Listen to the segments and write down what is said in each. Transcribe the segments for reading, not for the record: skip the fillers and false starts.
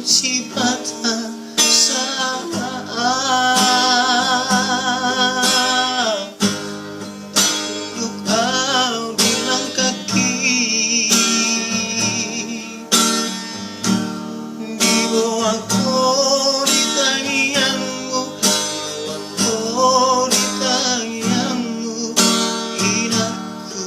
sipata sa lukaw bilang kaki di bawahku di tangianmu, di tangianmu inatku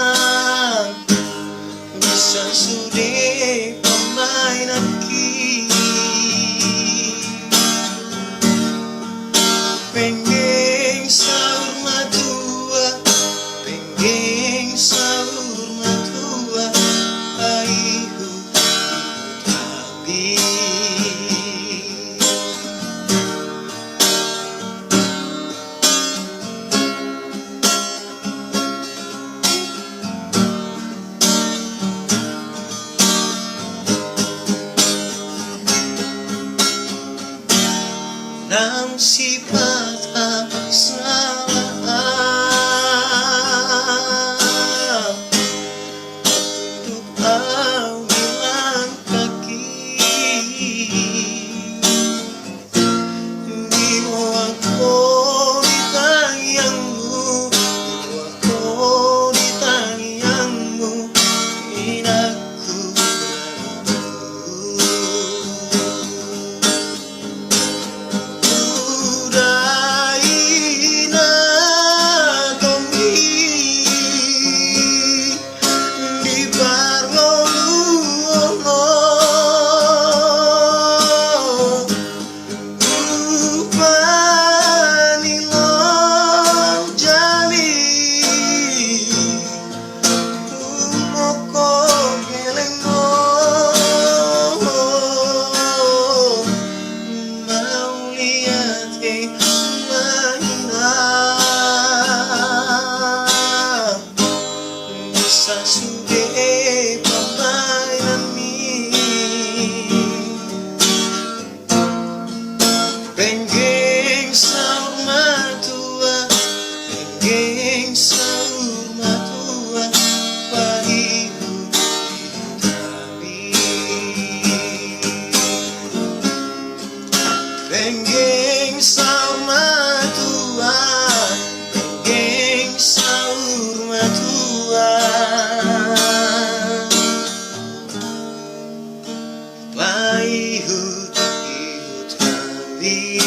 mainan bisa sudah permainan pengen sahur matua, pengen sahur matua aihu tapi nang sifat salah untuk kau bilang kaki di bawahku di tangianmu, di bawahku di tangianmu inatku sudah permainan pengen sahur matua, pengen sahur matua pahihu tapi pengen sahur matua, pengen sahur matua pahihu tapi